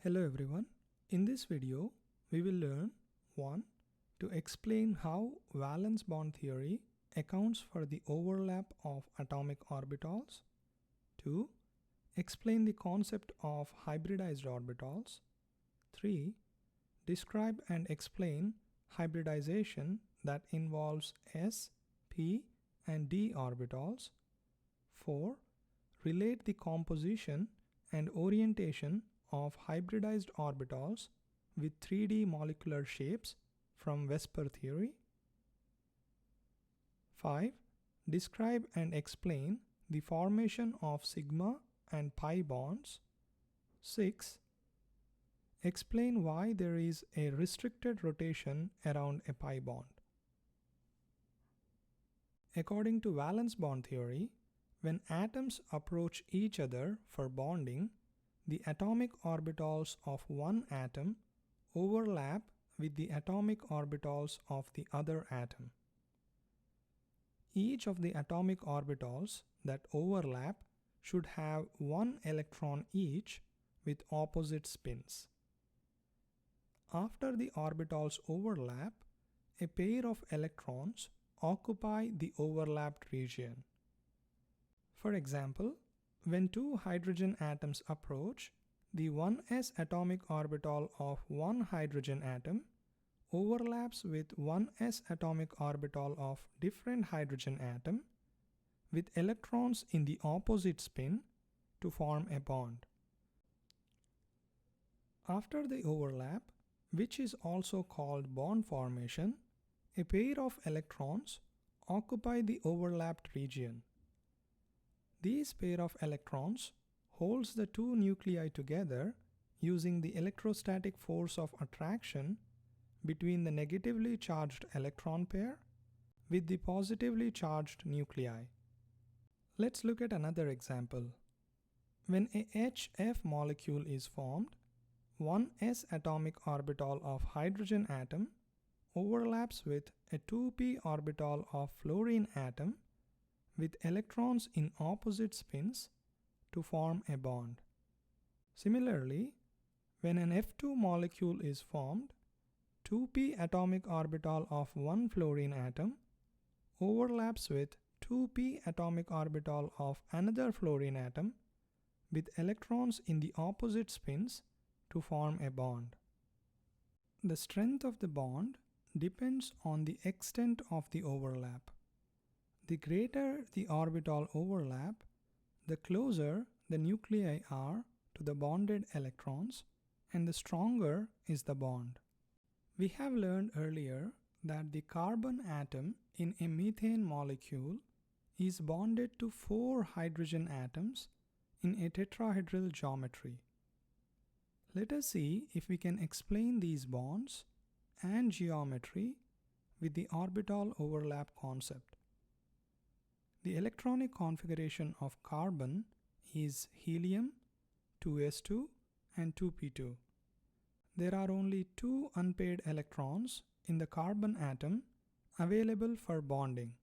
Hello everyone. In this video, we will learn 1. To explain how valence bond theory accounts for the overlap of atomic orbitals. 2. Explain the concept of hybridized orbitals. 3. Describe and explain hybridization that involves s, p, and d orbitals. 4. Relate the composition and orientation of hybridized orbitals with 3D molecular shapes from VSEPR theory. 5. Describe and explain the formation of sigma and pi bonds. 6. Explain why there is a restricted rotation around a pi bond. According to valence bond theory, when atoms approach each other for bonding, the atomic orbitals of one atom overlap with the atomic orbitals of the other atom. Each of the atomic orbitals that overlap should have one electron each with opposite spins. After the orbitals overlap, a pair of electrons occupy the overlapped region. For example, when two hydrogen atoms approach, the 1s atomic orbital of one hydrogen atom overlaps with 1s atomic orbital of different hydrogen atom with electrons in the opposite spin to form a bond. After the overlap, which is also called bond formation, a pair of electrons occupy the overlapped region. These pair of electrons holds the two nuclei together using the electrostatic force of attraction between the negatively charged electron pair with the positively charged nuclei. Let's look at another example. When a HF molecule is formed, one s atomic orbital of hydrogen atom overlaps with a 2p orbital of fluorine atom with electrons in opposite spins to form a bond. Similarly, when an F2 molecule is formed, 2p atomic orbital of one fluorine atom overlaps with 2p atomic orbital of another fluorine atom with electrons in the opposite spins to form a bond. The strength of the bond depends on the extent of the overlap. The greater the orbital overlap, the closer the nuclei are to the bonded electrons, and the stronger is the bond. We have learned earlier that the carbon atom in a methane molecule is bonded to 4 hydrogen atoms in a tetrahedral geometry. Let us see if we can explain these bonds and geometry with the orbital overlap concept. The electronic configuration of carbon is helium, 2s2 and 2p2. There are only 2 unpaired electrons in the carbon atom available for bonding,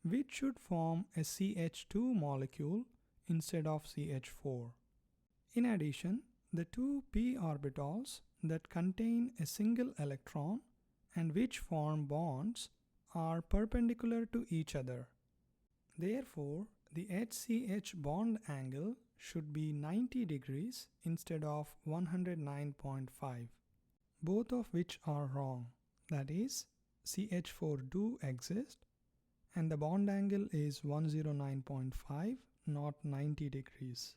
which should form a CH2 molecule instead of CH4. In addition, the 2 p orbitals that contain a single electron and which form bonds are perpendicular to each other. Therefore, the HCH bond angle should be 90 degrees instead of 109.5, both of which are wrong. That is, CH4 do exist and the bond angle is 109.5, not 90 degrees.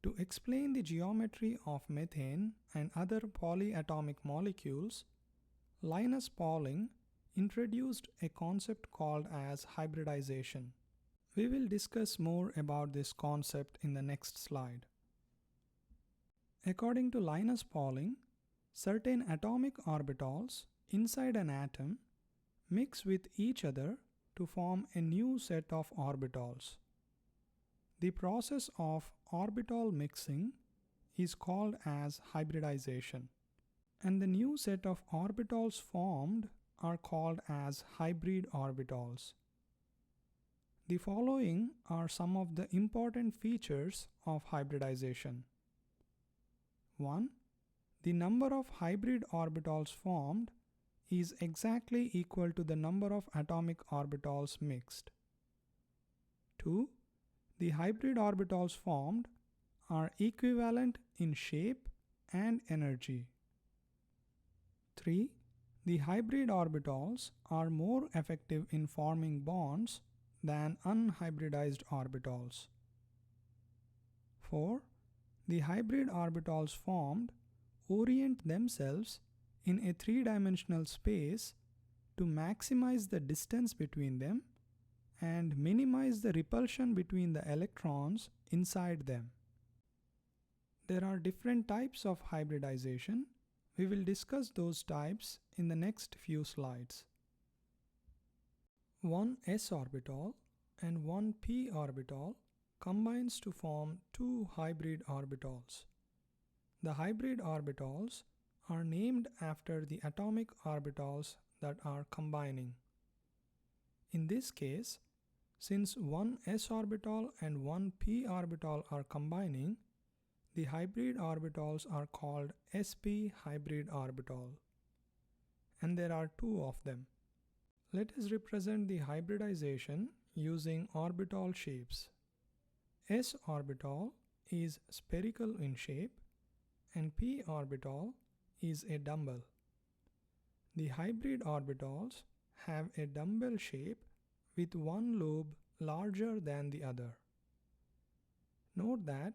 To explain the geometry of methane and other polyatomic molecules, Linus Pauling introduced a concept called as hybridization. We will discuss more about this concept in the next slide. According to Linus Pauling, certain atomic orbitals inside an atom mix with each other to form a new set of orbitals. The process of orbital mixing is called as hybridization, and the new set of orbitals formed are called as hybrid orbitals. The following are some of the important features of hybridization. 1. the number of hybrid orbitals formed is exactly equal to the number of atomic orbitals mixed. 2. The hybrid orbitals formed are equivalent in shape and energy. 3. The hybrid orbitals are more effective in forming bonds than unhybridized orbitals. 4. The hybrid orbitals formed orient themselves in a three-dimensional space to maximize the distance between them and minimize the repulsion between the electrons inside them. There are different types of hybridization. We will discuss those types in the next few slides. One s orbital and one p orbital combines to form two hybrid orbitals. The hybrid orbitals are named after the atomic orbitals that are combining. In this case, since one s orbital and one p orbital are combining, the hybrid orbitals are called sp hybrid orbital, and there are two of them. Let us represent the hybridization using orbital shapes. S orbital is spherical in shape and p orbital is a dumbbell. The hybrid orbitals have a dumbbell shape with one lobe larger than the other. Note that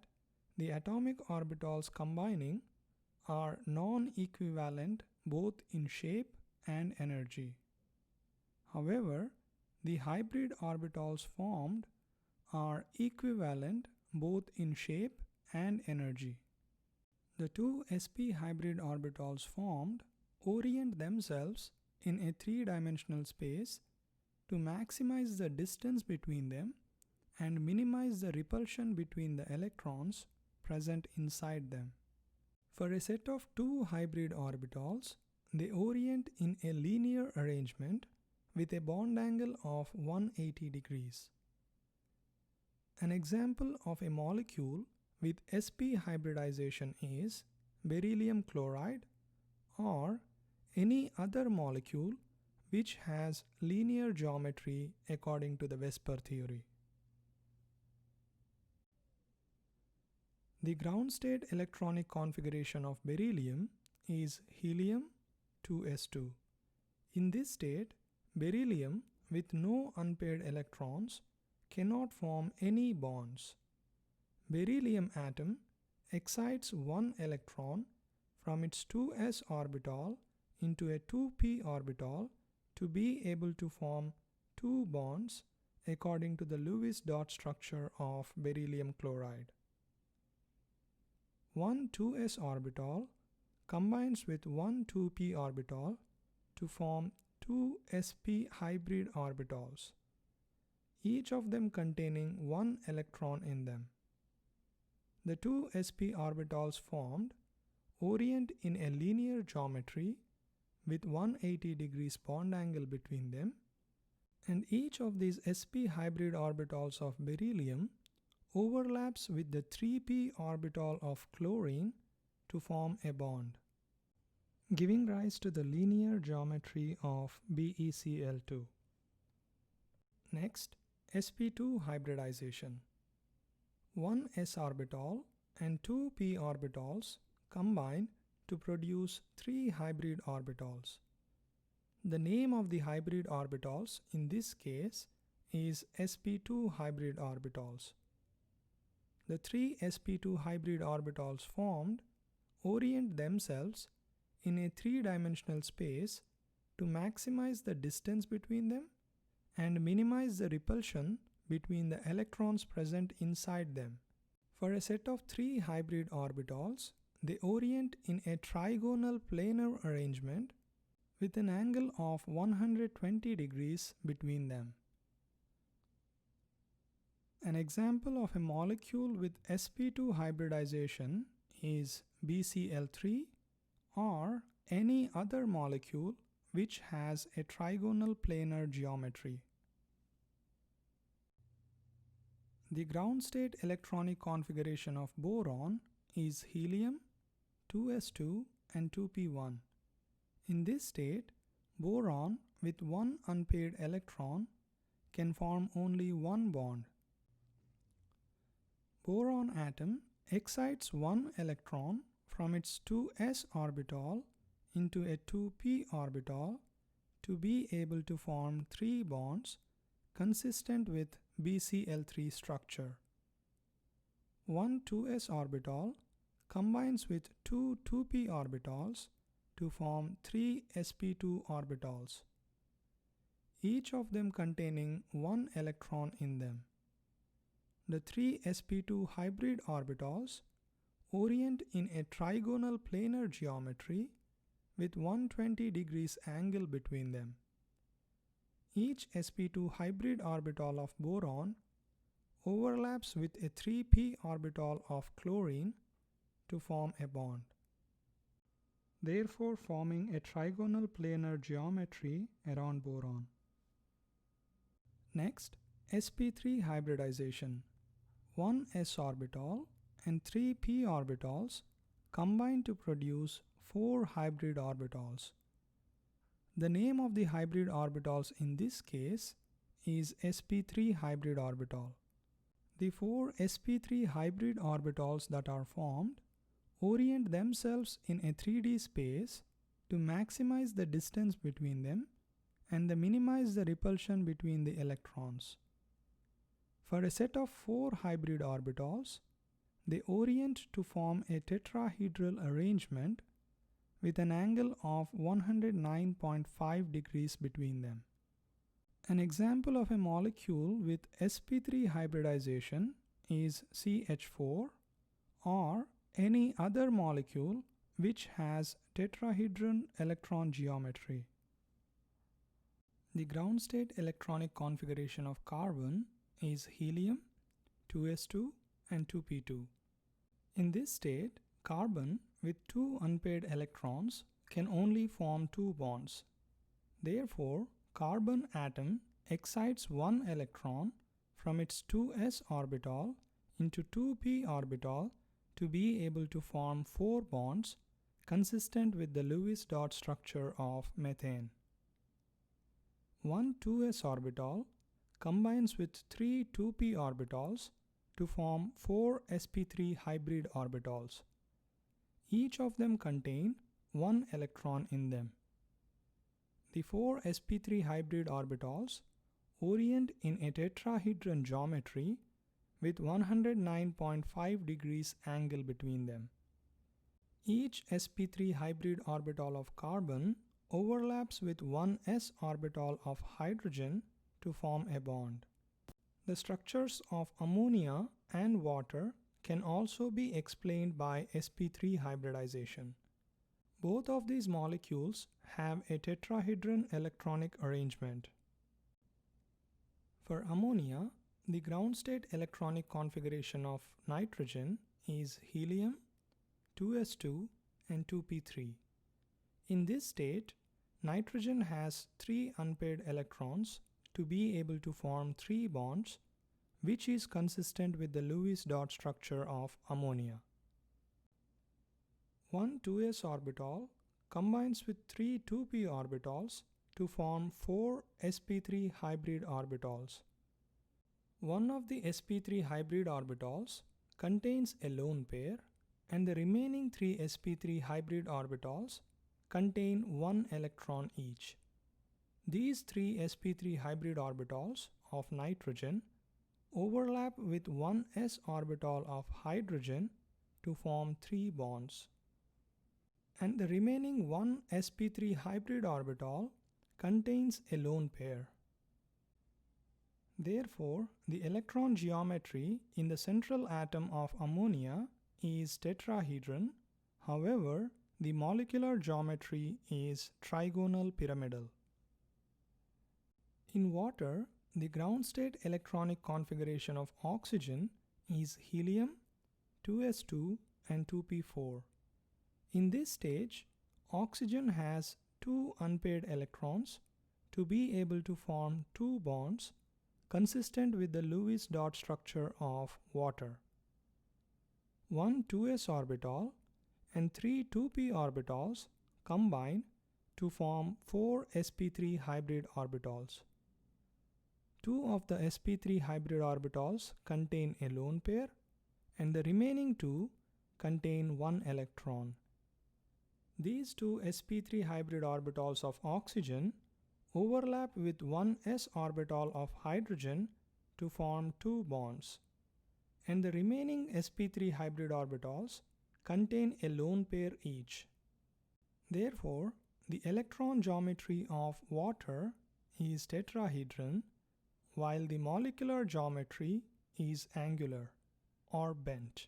the atomic orbitals combining are non-equivalent both in shape and energy. However, the hybrid orbitals formed are equivalent both in shape and energy. The two sp hybrid orbitals formed orient themselves in a three-dimensional space to maximize the distance between them and minimize the repulsion between the electrons present inside them. For a set of two hybrid orbitals, they orient in a linear arrangement with a bond angle of 180 degrees. An example of a molecule with sp hybridization is beryllium chloride or any other molecule which has linear geometry according to the VSEPR theory. The ground state electronic configuration of beryllium is helium 2s2. In this state, beryllium with no unpaired electrons cannot form any bonds. Beryllium atom excites one electron from its 2s orbital into a 2p orbital to be able to form two bonds according to the Lewis dot structure of beryllium chloride. One 2s orbital combines with one 2p orbital to form two sp hybrid orbitals, each of them containing one electron in them. The two sp orbitals formed orient in a linear geometry with 180 degrees bond angle between them, and each of these sp hybrid orbitals of beryllium overlaps with the 3p orbital of chlorine to form a bond, giving rise to the linear geometry of BeCl2. Next, sp2 hybridization. One s orbital and two p orbitals combine to produce three hybrid orbitals. The name of the hybrid orbitals in this case is sp2 hybrid orbitals. The three sp2 hybrid orbitals formed orient themselves in a three-dimensional space to maximize the distance between them and minimize the repulsion between the electrons present inside them. For a set of three hybrid orbitals, they orient in a trigonal planar arrangement with an angle of 120 degrees between them. An example of a molecule with sp2 hybridization is BeCl3 or any other molecule which has a trigonal planar geometry. The ground state electronic configuration of boron is helium 2s2 and 2p1. In this state, boron with one unpaired electron can form only one bond. Boron atom excites one electron from its 2s orbital into a 2p orbital to be able to form three bonds consistent with BCl3 structure. One 2s orbital combines with two 2p orbitals to form three sp2 orbitals, each of them containing one electron in them. The three sp2 hybrid orbitals orient in a trigonal planar geometry with 120 degrees angle between them. Each sp2 hybrid orbital of boron overlaps with a 3p orbital of chlorine to form a bond, therefore forming a trigonal planar geometry around boron. Next, sp3 hybridization. One s orbital and three p orbitals combine to produce four hybrid orbitals. The name of the hybrid orbitals in this case is sp3 hybrid orbital. The four sp3 hybrid orbitals that are formed orient themselves in a 3D space to maximize the distance between them and minimize the repulsion between the electrons. For a set of four hybrid orbitals, they orient to form a tetrahedral arrangement with an angle of 109.5 degrees between them. An example of a molecule with sp3 hybridization is CH4 or any other molecule which has tetrahedron electron geometry. The ground state electronic configuration of carbon is helium, 2s2 and 2p2. In this state, carbon with two unpaired electrons can only form two bonds. Therefore, carbon atom excites one electron from its 2s orbital into 2p orbital to be able to form four bonds consistent with the Lewis dot structure of methane. One 2s orbital combines with three 2p orbitals to form four sp3 hybrid orbitals. Each of them contain one electron in them. The four sp3 hybrid orbitals orient in a tetrahedron geometry with 109.5 degrees angle between them. Each sp3 hybrid orbital of carbon overlaps with one s orbital of hydrogen to form a bond. The structures of ammonia and water can also be explained by sp3 hybridization. Both of these molecules have a tetrahedron electronic arrangement. For ammonia, the ground state electronic configuration of nitrogen is helium, 2s2 and 2p3. In this state, nitrogen has three unpaired electrons to be able to form three bonds, which is consistent with the Lewis dot structure of ammonia. One 2s orbital combines with three 2p orbitals to form four sp3 hybrid orbitals. One of the sp3 hybrid orbitals contains a lone pair, and the remaining three sp3 hybrid orbitals contain one electron each. These three sp3 hybrid orbitals of nitrogen overlap with one s orbital of hydrogen to form three bonds, and the remaining one sp3 hybrid orbital contains a lone pair. Therefore, the electron geometry in the central atom of ammonia is tetrahedron. However, the molecular geometry is trigonal pyramidal. In water, the ground state electronic configuration of oxygen is helium, 2s2 and 2p4. In this stage, oxygen has two unpaired electrons to be able to form two bonds consistent with the Lewis dot structure of water. One 2s orbital and 3 2p orbitals combine to form 4 sp3 hybrid orbitals. 2 of the sp3 hybrid orbitals contain a lone pair and the remaining 2 contain one electron. These 2 sp3 hybrid orbitals of oxygen overlap with one s orbital of hydrogen to form 2 bonds, and the remaining sp3 hybrid orbitals contain a lone pair each. Therefore, the electron geometry of water is tetrahedron, while the molecular geometry is angular or bent.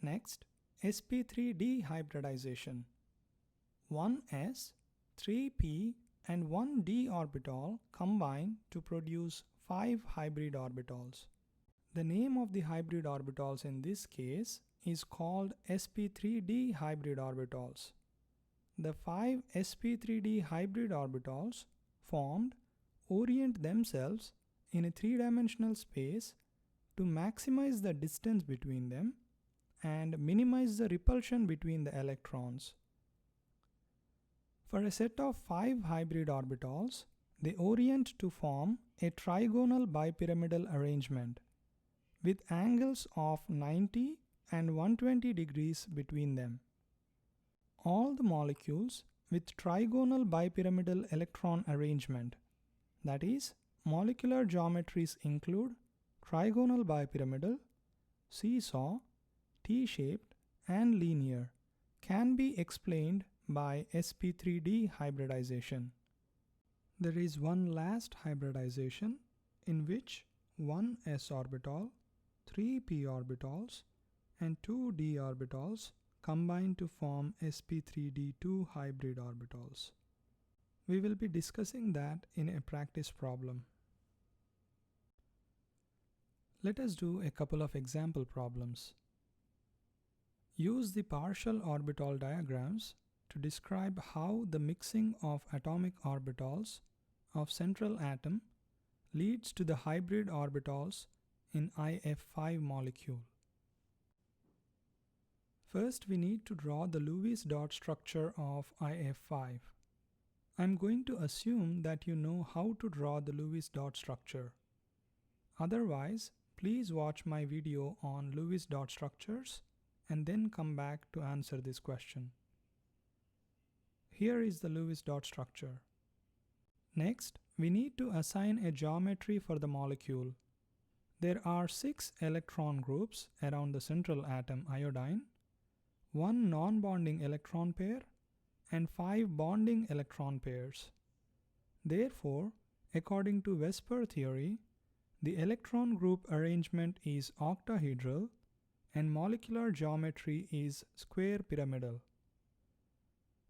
Next, sp3 dehybridization. 1s, 3p and 1d orbital combine to produce 5 hybrid orbitals. The name of the hybrid orbitals in this case is called sp3d hybrid orbitals. The 5 sp3d hybrid orbitals formed orient themselves in a three-dimensional space to maximize the distance between them and minimize the repulsion between the electrons. For a set of 5 hybrid orbitals, they orient to form a trigonal bipyramidal arrangement with angles of 90 and 120 degrees between them. All the molecules with trigonal bipyramidal electron arrangement, that is, molecular geometries include trigonal bipyramidal, seesaw, T-shaped and linear, can be explained by sp3d hybridization. There is one last hybridization in which 1 s orbital, 3 p orbitals and 2 d orbitals combine to form sp3d2 hybrid orbitals. We will be discussing that in a practice problem. Let us do a couple of example problems. Use the partial orbital diagrams to describe how the mixing of atomic orbitals of central atom leads to the hybrid orbitals in IF5 molecule. First, we need to draw the Lewis dot structure of IF5. I'm going to assume that you know how to draw the Lewis dot structure. Otherwise, please watch my video on Lewis dot structures and then come back to answer this question. Here is the Lewis dot structure. Next, we need to assign a geometry for the molecule. There are 6 electron groups around the central atom iodine, 1 non-bonding electron pair, and 5 bonding electron pairs. Therefore, according to VSEPR theory, the electron group arrangement is octahedral and molecular geometry is square pyramidal.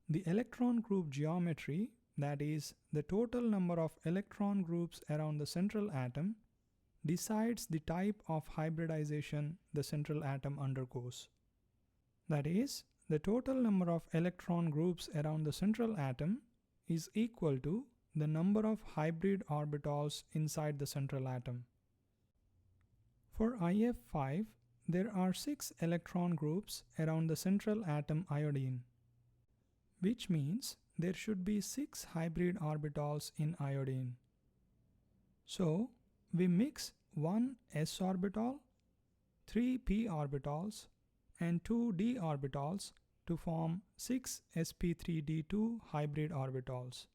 The electron group geometry, that is, the total number of electron groups around the central atom, decides the type of hybridization the central atom undergoes. That is, the total number of electron groups around the central atom is equal to the number of hybrid orbitals inside the central atom. For IF5, there are 6 electron groups around the central atom iodine, which means there should be 6 hybrid orbitals in iodine. So, we mix 1 s orbital, 3 p orbitals and 2 d orbitals to form 6 sp3d2 hybrid orbitals.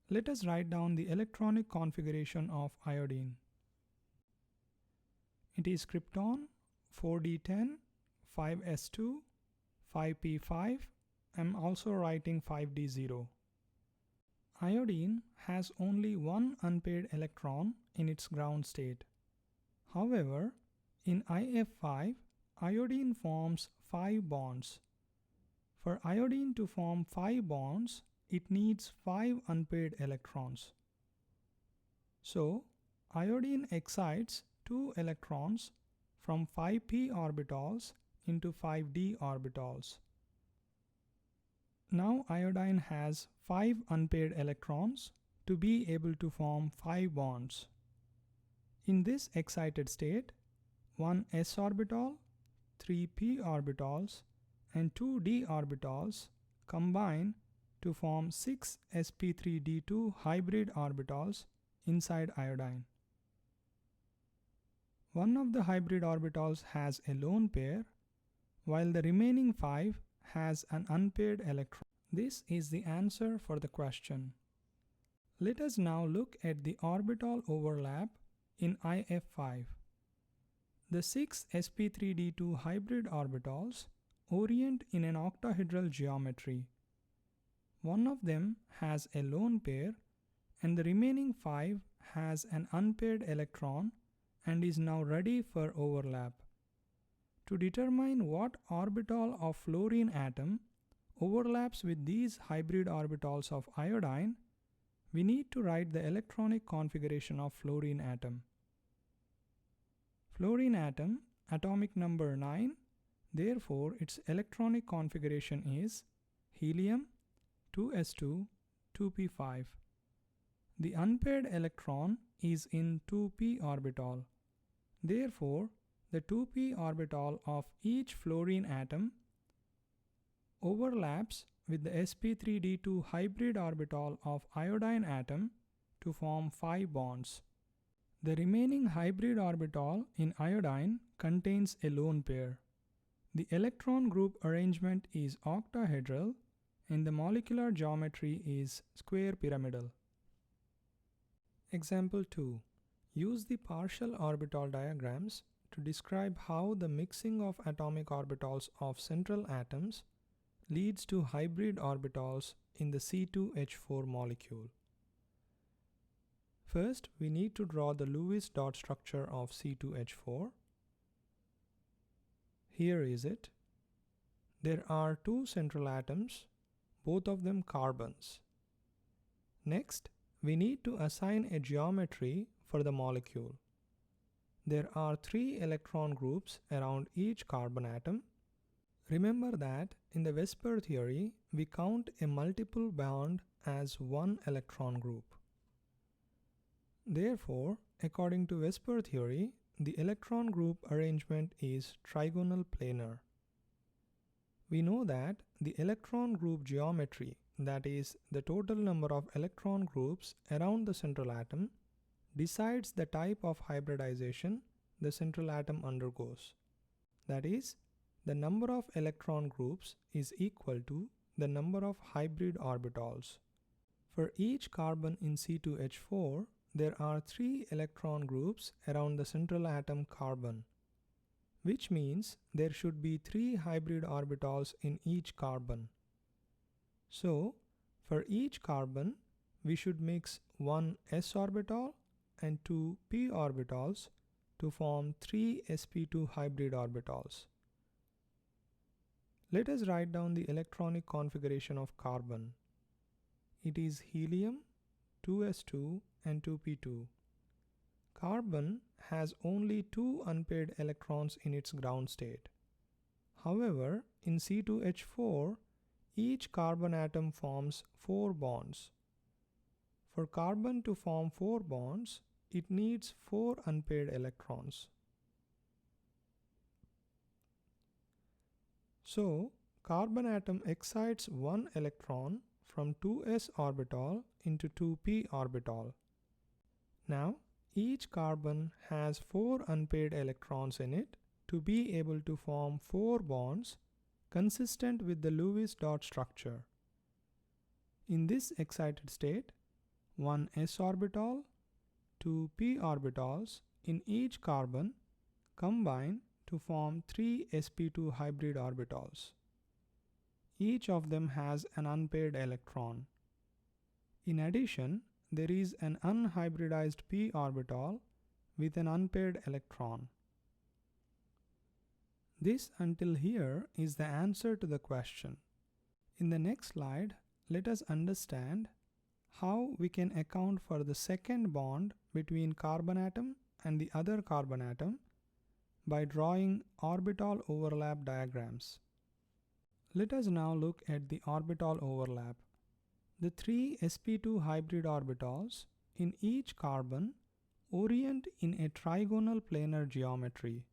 Let us write down the electronic configuration of iodine. It is krypton 4d10, 5s2, 5p5. I'm also writing 5d0. Iodine has only one unpaired electron in its ground state. However, in IF5, iodine forms 5 bonds. For iodine to form 5 bonds, it needs 5 unpaired electrons. So, iodine excites 2 electrons from 5p orbitals into 5d orbitals. Now iodine has 5 unpaired electrons to be able to form 5 bonds. In this excited state, 1 s orbital, 3 p orbitals and 2 d orbitals combine to form 6 sp3d2 hybrid orbitals inside iodine. One of the hybrid orbitals has a lone pair, while the remaining 5 has an unpaired electron. This is the answer for the question. Let us now look at the orbital overlap in IF5. The 6 sp3d2 hybrid orbitals orient in an octahedral geometry. One of them has a lone pair and the remaining 5 has an unpaired electron and is now ready for overlap. To determine what orbital of fluorine atom overlaps with these hybrid orbitals of iodine, we need to write the electronic configuration of fluorine atom. Fluorine atom, atomic number 9, therefore its electronic configuration is helium 2s2 2p5. The unpaired electron is in 2p orbital. Therefore, the 2p orbital of each fluorine atom overlaps with the sp3d2 hybrid orbital of iodine atom to form 5 bonds. The remaining hybrid orbital in iodine contains a lone pair. The electron group arrangement is octahedral and the molecular geometry is square pyramidal. Example 2. Use the partial orbital diagrams to describe how the mixing of atomic orbitals of central atoms leads to hybrid orbitals in the C2H4 molecule. First, we need to draw the Lewis dot structure of C2H4. Here is it. There are 2 central atoms, both of them carbons. Next, we need to assign a geometry for the molecule. There are 3 electron groups around each carbon atom. Remember that in the VSEPR theory, we count a multiple bond as one electron group. Therefore, according to VSEPR theory, the electron group arrangement is trigonal planar. We know that the electron group geometry, that is, the total number of electron groups around the central atom, decides the type of hybridization the central atom undergoes. That is, the number of electron groups is equal to the number of hybrid orbitals. For each carbon in C2H4, there are 3 electron groups around the central atom carbon, which means there should be 3 hybrid orbitals in each carbon. So, for each carbon, we should mix 1 s orbital and 2 p orbitals to form 3 sp2 hybrid orbitals. Let us write down the electronic configuration of carbon. It is helium 2s2 and 2p2. Carbon has only 2 unpaired electrons in its ground state. However, in C2H4, each carbon atom forms 4 bonds. For carbon to form 4 bonds, it needs 4 unpaired electrons. So, carbon atom excites 1 electron from 2s orbital into 2p orbital. Now, each carbon has 4 unpaired electrons in it to be able to form 4 bonds consistent with the Lewis dot structure. In this excited state, 1 s orbital, 2 p orbitals in each carbon combine to form 3 sp2 hybrid orbitals. Each of them has an unpaired electron. In addition, there is an unhybridized p orbital with an unpaired electron. This until here is the answer to the question. In the next slide, let us understand how we can account for the second bond between carbon atom and the other carbon atom by drawing orbital overlap diagrams. Let us now look at the orbital overlap. The 3 sp2 hybrid orbitals in each carbon orient in a trigonal planar geometry.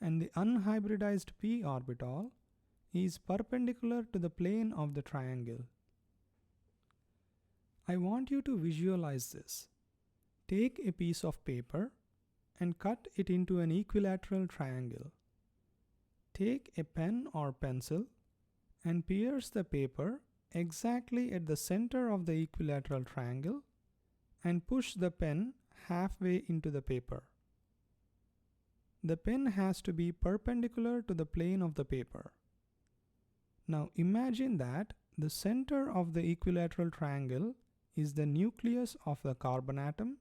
and the unhybridized p orbital is perpendicular to the plane of the triangle. I want you to visualize this. Take a piece of paper and cut it into an equilateral triangle. Take a pen or pencil and pierce the paper exactly at the center of the equilateral triangle and push the pen halfway into the paper. The pen has to be perpendicular to the plane of the paper. Now imagine that the center of the equilateral triangle is the nucleus of the carbon atom.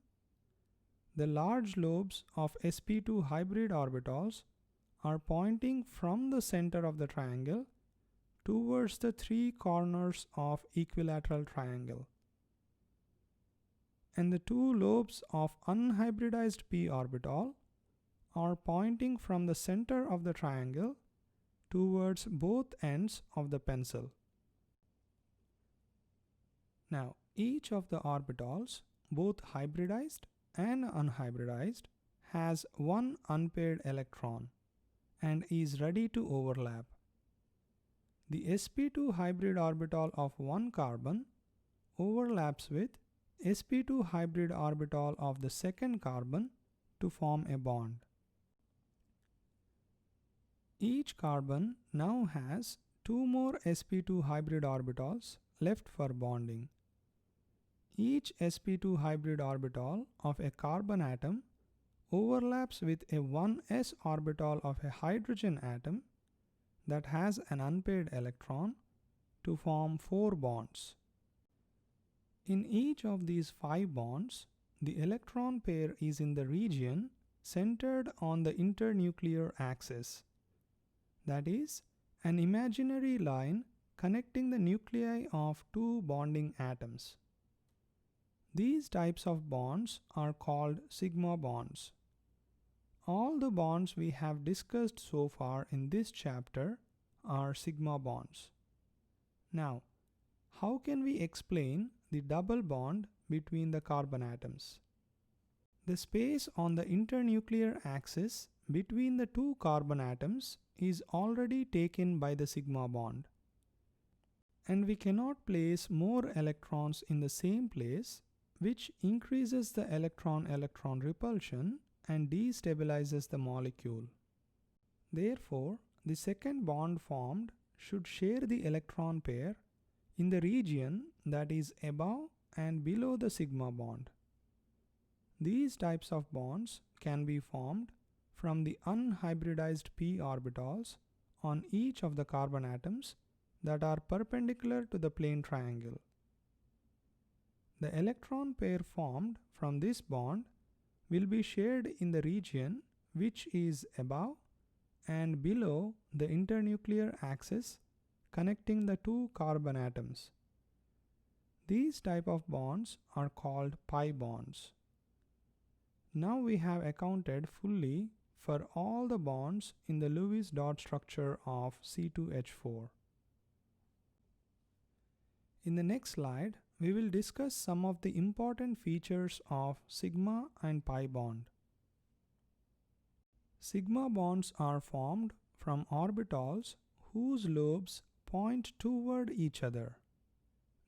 The large lobes of sp2 hybrid orbitals are pointing from the center of the triangle towards the three corners of equilateral triangle. And the two lobes of unhybridized p orbital are pointing from the center of the triangle towards both ends of the pencil. Now, each of the orbitals, both hybridized and unhybridized, has one unpaired electron and is ready to overlap. The sp2 hybrid orbital of one carbon overlaps with sp2 hybrid orbital of the second carbon to form a bond. Each carbon now has two more sp2 hybrid orbitals left for bonding. Each sp2 hybrid orbital of a carbon atom overlaps with a 1s orbital of a hydrogen atom that has an unpaired electron to form 4 bonds. In each of these 5 bonds, the electron pair is in the region centered on the internuclear axis. That is, an imaginary line connecting the nuclei of two bonding atoms. These types of bonds are called sigma bonds. All the bonds we have discussed so far in this chapter are sigma bonds. Now, how can we explain the double bond between the carbon atoms? The space on the internuclear axis between the two carbon atoms is already taken by the sigma bond. And we cannot place more electrons in the same place, which increases the electron-electron repulsion and destabilizes the molecule. Therefore, the second bond formed should share the electron pair in the region that is above and below the sigma bond. These types of bonds can be formed from the unhybridized p orbitals on each of the carbon atoms that are perpendicular to the plane triangle. The electron pair formed from this bond will be shared in the region which is above and below the internuclear axis connecting the two carbon atoms. These type of bonds are called pi bonds. Now we have accounted fully for all the bonds in the Lewis dot structure of C2H4. In the next slide, we will discuss some of the important features of sigma and pi bond. Sigma bonds are formed from orbitals whose lobes point toward each other.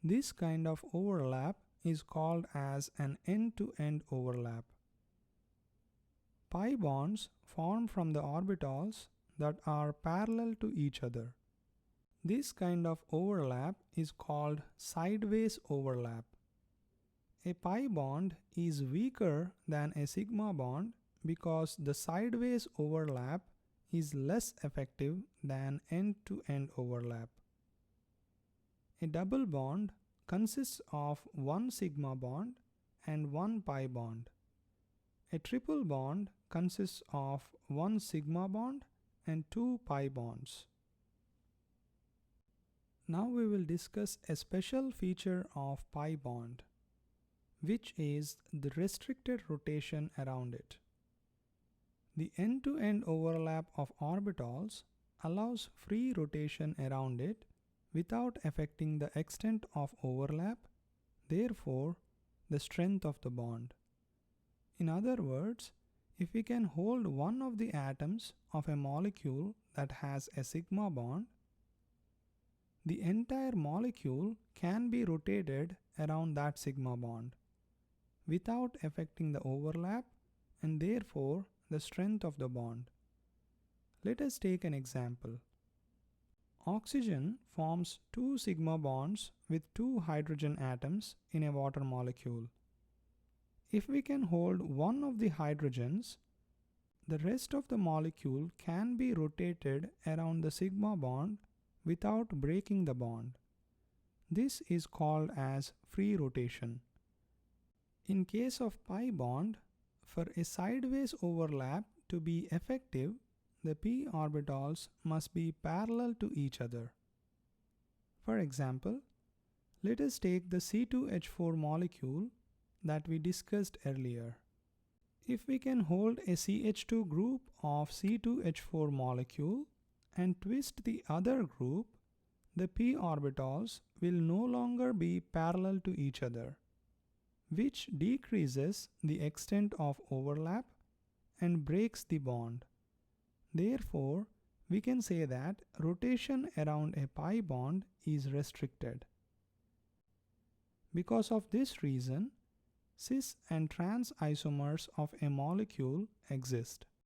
This kind of overlap is called as an end-to-end overlap. Pi bonds form from the orbitals that are parallel to each other. This kind of overlap is called sideways overlap. A pi bond is weaker than a sigma bond because the sideways overlap is less effective than end-to-end overlap. A double bond consists of one sigma bond and one pi bond. A triple bond consists of one sigma bond and two pi bonds. Now we will discuss a special feature of pi bond, which is the restricted rotation around it. The end-to-end overlap of orbitals allows free rotation around it without affecting the extent of overlap, therefore the strength of the bond. In other words, If we can hold one of the atoms of a molecule that has a sigma bond, the entire molecule can be rotated around that sigma bond without affecting the overlap and therefore the strength of the bond. Let us take an example. Oxygen forms two sigma bonds with two hydrogen atoms in a water molecule. If we can hold one of the hydrogens, the rest of the molecule can be rotated around the sigma bond without breaking the bond. This is called as free rotation. In case of pi bond, for a sideways overlap to be effective, the p orbitals must be parallel to each other. For example, let us take the C2H4 molecule that we discussed earlier. If we can hold a CH2 group of C2H4 molecule and twist the other group, the p orbitals will no longer be parallel to each other, which decreases the extent of overlap and breaks the bond. Therefore, we can say that rotation around a pi bond is restricted. Because of this reason, cis and trans isomers of a molecule exist.